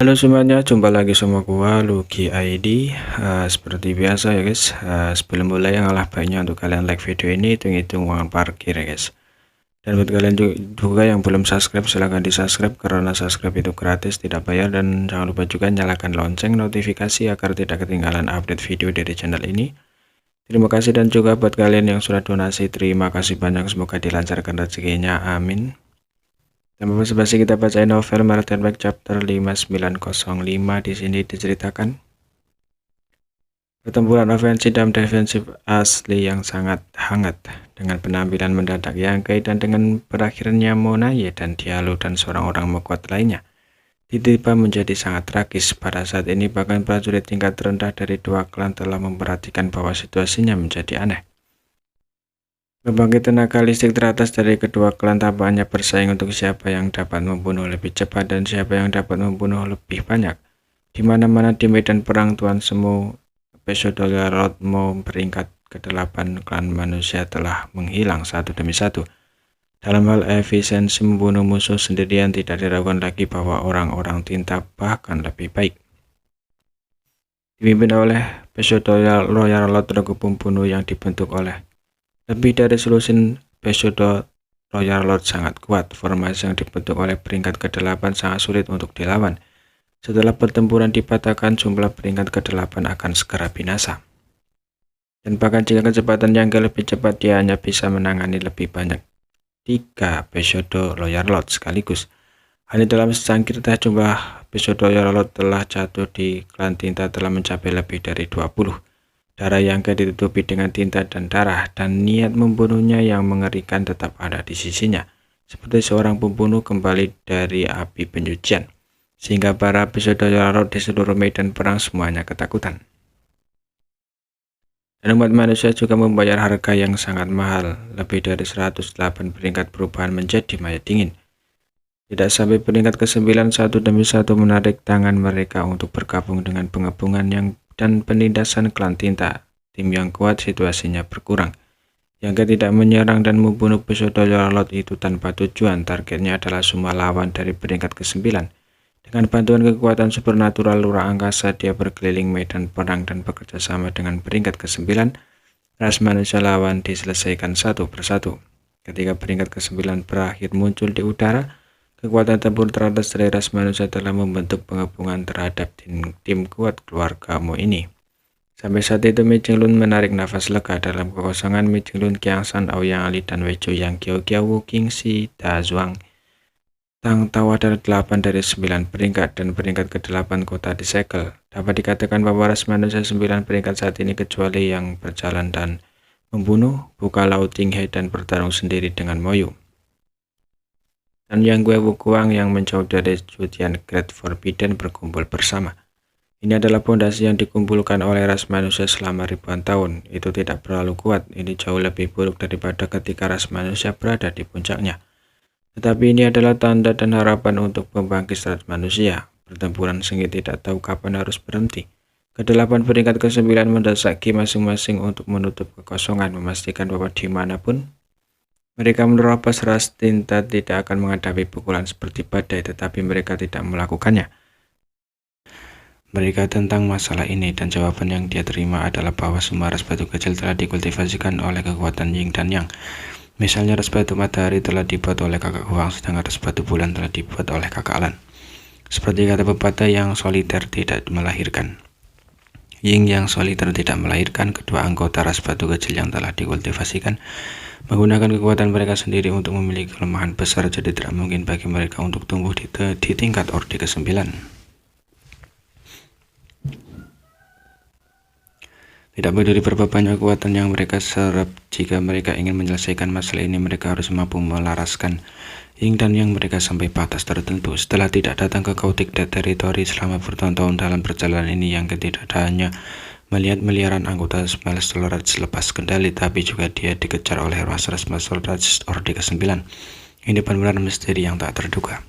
Halo semuanya, jumpa lagi sama gua Lucky ID. Seperti biasa ya guys, sebelum mulai yang kalah baiknya untuk kalian like video ini hitung-hitung uang parkir ya guys. Dan buat kalian juga yang belum subscribe, silahkan di subscribe karena subscribe itu gratis, tidak bayar. Dan jangan lupa juga nyalakan lonceng notifikasi agar tidak ketinggalan update video dari channel ini. Terima kasih, dan juga buat kalian yang sudah donasi, terima kasih banyak, semoga dilancarkan rezekinya, amin. Tanpa basa-basi kita bacain novel Martin Beck chapter 5905. Di sini diceritakan pertempuran ofensif dan defensif asli yang sangat hangat dengan penampilan mendadak Yangkei dan dengan berakhirnya Monaye dan Diallo dan seorang orang kuat lainnya tiba-tiba menjadi sangat tragis. Pada saat ini bahkan prajurit tingkat rendah dari dua klan telah memperhatikan bahwa situasinya menjadi aneh. Pembangkit tenaga listrik teratas dari kedua klan tampaknya bersaing untuk siapa yang dapat membunuh lebih cepat dan siapa yang dapat membunuh lebih banyak. Di mana-mana di medan perang Tuan Semu Pesodolorotmo peringkat ke-8 klan manusia telah menghilang satu demi satu. Dalam hal efisiensi membunuh musuh sendirian tidak diragukan lagi bahwa orang-orang tinta bahkan lebih baik. Dipimpin oleh Pesodolorot, regu pembunuh yang dibentuk oleh lebih dari selusin Pesodolorot sangat kuat. Formasi yang dibentuk oleh peringkat ke-8 sangat sulit untuk dilawan. Setelah pertempuran dipatahkan, jumlah peringkat ke-8 akan segera binasa. Dan bahkan jika kecepatan yang lebih cepat, dia hanya bisa menangani lebih banyak 3 Pesodolorot sekaligus. Hanya dalam secangkir teh jumlah Pesodolorot telah jatuh di klan tinta telah mencapai lebih dari 20. Darah yang ditutupi dengan tinta dan darah, dan niat membunuhnya yang mengerikan tetap ada di sisinya, seperti seorang pembunuh kembali dari api pencucian, sehingga para Pesodolorot di seluruh medan perang semuanya ketakutan. Dan umat manusia juga membayar harga yang sangat mahal, lebih dari 108 peringkat perubahan menjadi mayat dingin. Tidak sampai peringkat ke-9 satu demi satu menarik tangan mereka untuk bergabung dengan pengepungan dan penindasan klan tinta. Tim yang kuat situasinya berkurang. Yang tidak menyerang dan membunuh Pesodolorot itu tanpa tujuan. Targetnya adalah semua lawan dari peringkat ke-9. Dengan bantuan kekuatan supernatural lurah angkasa, dia berkeliling medan perang dan bekerja sama dengan peringkat ke-9. Ras manusia lawan diselesaikan satu persatu. Ketika peringkat ke-9 berakhir muncul di udara, kekuatan tempur teratas dari ras manusia telah membentuk pengepungan terhadap tim kuat keluargamu ini. Sampai saat itu Mi Jinglun menarik nafas lega. Dalam kekosongan, Mi Jinglun, Qiang San, Aoyang Ali, dan Wei Zhou yang Kiao Kiao Wu King Si Da Zhuang Tang Tawa dari 8 dari 9 peringkat dan peringkat ke-8 kota disegel. Dapat dikatakan bahwa ras manusia 9 peringkat saat ini kecuali yang berjalan dan membunuh, buka Lao Tinghe dan bertarung sendiri dengan Moyu. Dan Yang Gue Wukuang yang menjauh dari Zhujian Great Forbidden berkumpul bersama. Ini adalah fondasi yang dikumpulkan oleh ras manusia selama ribuan tahun. Itu tidak terlalu kuat, ini jauh lebih buruk daripada ketika ras manusia berada di puncaknya. Tetapi ini adalah tanda dan harapan untuk pembangkit ras manusia. Pertempuran sengit tidak tahu kapan harus berhenti. Ke-8 peringkat ke-9 mendesaki masing-masing untuk menutup kekosongan, memastikan bahwa dimanapun mereka menerobos, ras tinta tidak akan menghadapi pukulan seperti badai, tetapi mereka tidak melakukannya. Mereka tentang masalah ini, dan jawaban yang dia terima adalah bahwa semua ras batu kecil telah dikultivasikan oleh kekuatan Yin dan Yang. Misalnya ras batu matahari telah dibuat oleh kakak Huang, sedangkan ras batu bulan telah dibuat oleh kakak Alan. Seperti kata pepatah, yang soliter tidak melahirkan. Yin yang soliter tidak melahirkan. Kedua anggota ras batu kecil yang telah dikultivasikan menggunakan kekuatan mereka sendiri untuk memiliki kelemahan besar, jadi tidak mungkin bagi mereka untuk tumbuh di tingkat orde ke-9. Tidak peduli berapa banyak kekuatan yang mereka serap, jika mereka ingin menyelesaikan masalah ini, mereka harus mampu melaraskan Yin dan Yang mereka sampai batas tertentu. Setelah tidak datang ke Kautik teritori selama bertahun-tahun dalam perjalanan ini, Yang tidak hanya melihat miliaran anggota Smelstolorad selepas kendali, tapi juga dia dikejar oleh ras Smelstolorad orde ke-9. Ini benar-benar misteri yang tak terduga.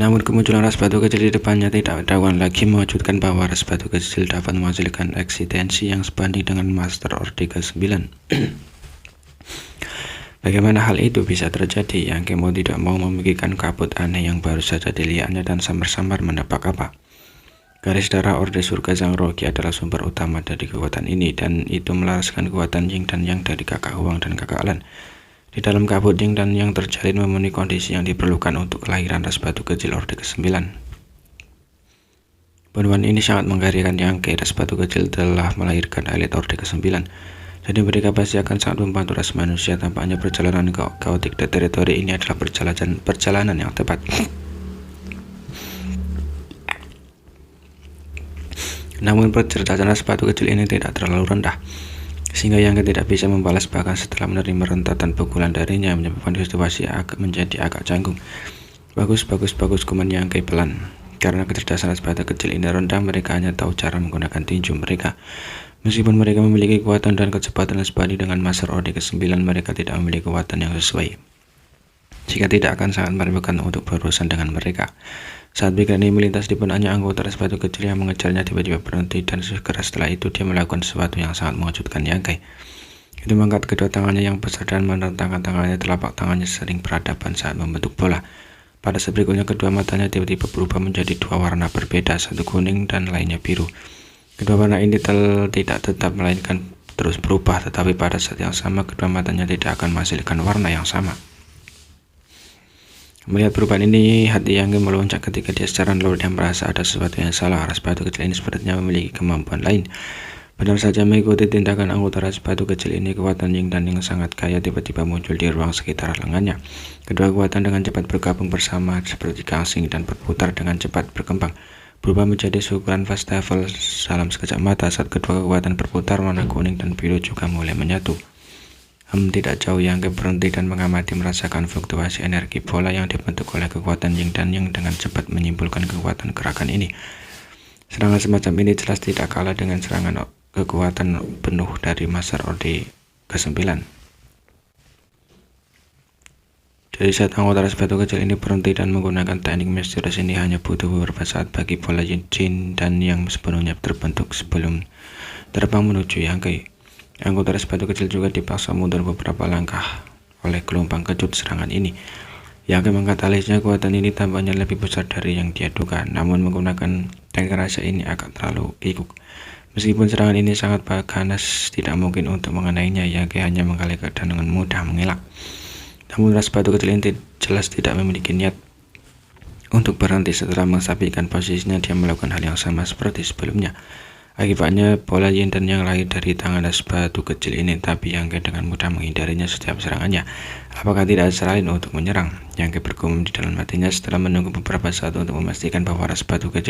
Namun kemunculan ras batu kecil di depannya tidak dakwaan lagi mewujudkan bahwa ras batu kecil dapat menghasilkan eksistensi yang sebanding dengan Master Orde ke-9. Bagaimana hal itu bisa terjadi? Yangke mau tidak mau memikirkan kabut aneh yang baru saja dilihatnya dan samar-samar menebak apa. Garis darah Orde Surga Sang Rogi adalah sumber utama dari kekuatan ini, dan itu melaraskan kekuatan Yin dan Yang dari kakak Huang dan kakak Lan. Di dalam kabut Yin dan Yang terjalin memenuhi kondisi yang diperlukan untuk kelahiran ras batu kecil Orde ke-9. Penuhan ini sangat menggairahkan Yangke. Ras batu kecil telah melahirkan elit Orde ke-9. Jadi mereka pasti akan sangat membantu ras manusia. Tampaknya perjalanan kaotik di teritori ini adalah perjalanan yang tepat. Namun percerdasan ras batu kecil ini tidak terlalu rendah, sehingga Yangke tidak bisa membalas bahkan setelah menerima rentatan pukulan darinya, menyebabkan situasi menjadi agak canggung. Bagus, kuman Yangke pelan. Karena kecerdasan ras batu kecil ini rendah, mereka hanya tahu cara menggunakan tinju mereka. Meskipun mereka memiliki kekuatan dan kecepatan sebanding dengan Master Orde ke-9, mereka tidak memiliki kekuatan yang sesuai, jika tidak akan sangat merepotkan untuk berurusan dengan mereka. Saat pikiran ini melintas di benaknya, anggota ras batu kecil yang mengejarnya tiba-tiba berhenti, dan segera setelah itu dia melakukan sesuatu yang sangat mengejutkan Yangke. Itu mengangkat kedua tangannya yang besar dan merentangkan tangannya. Telapak tangannya sering berhadapan saat membentuk bola. Pada saat berikutnya, kedua matanya tiba-tiba berubah menjadi dua warna berbeda, satu kuning dan lainnya biru. Kedua warna ini tidak tetap melainkan terus berubah, tetapi pada saat yang sama kedua matanya tidak akan menghasilkan warna yang sama. Melihat perubahan ini, hati Yangke melonjak ketika dia secara naluri merasa ada sesuatu yang salah. Ras batu kecil ini sepertinya memiliki kemampuan lain. Benar saja mengikuti tindakan anggota ras batu kecil ini, kekuatan Yin dan Yang sangat kaya tiba-tiba muncul di ruang sekitar lengannya. Kedua kekuatan dengan cepat bergabung bersama seperti gasing dan berputar dengan cepat berkembang, berubah menjadi ukuran wastafel dalam sekejap mata. Saat kedua kekuatan berputar, warna kuning dan biru juga mulai menyatu. Tidak jauh Yangke berhenti dan mengamati, merasakan fluktuasi energi bola yang dibentuk oleh kekuatan Yin dan Yang dengan cepat menyimpulkan kekuatan gerakan ini. Serangan semacam ini jelas tidak kalah dengan serangan kekuatan penuh dari Master Orde ke-9. Jadi saat anggota ras batu kecil ini berhenti dan menggunakan teknik misterius ini, hanya butuh beberapa saat bagi bola Yin dan Yang sepenuhnya terbentuk sebelum terbang menuju Yangke. Anggota ras batu kecil juga dipaksa mundur beberapa langkah oleh gelombang kejut serangan ini. Yangke mengangkat alisnya. Kekuatan ini tampaknya lebih besar dari yang dia duga, namun menggunakan teknik rahasia ini agak terlalu kikuk. Meskipun serangan ini sangat ganas, tidak mungkin untuk mengenainya. Yangke hanya mengalihkan dan dengan mudah mengelak. Namun ras batu kecil ini jelas tidak memiliki niat untuk berhenti. Setelah menstabilkan posisinya, dia melakukan hal yang sama seperti sebelumnya. Akibatnya bola Yin dan Yang lahir dari tangan ras batu kecil ini, tapi Yangke dengan mudah menghindarinya setiap serangannya. Apakah tidak ada cara lain untuk menyerang? Yangke bergumam di dalam hatinya setelah menunggu beberapa saat untuk memastikan bahwa ras batu kecil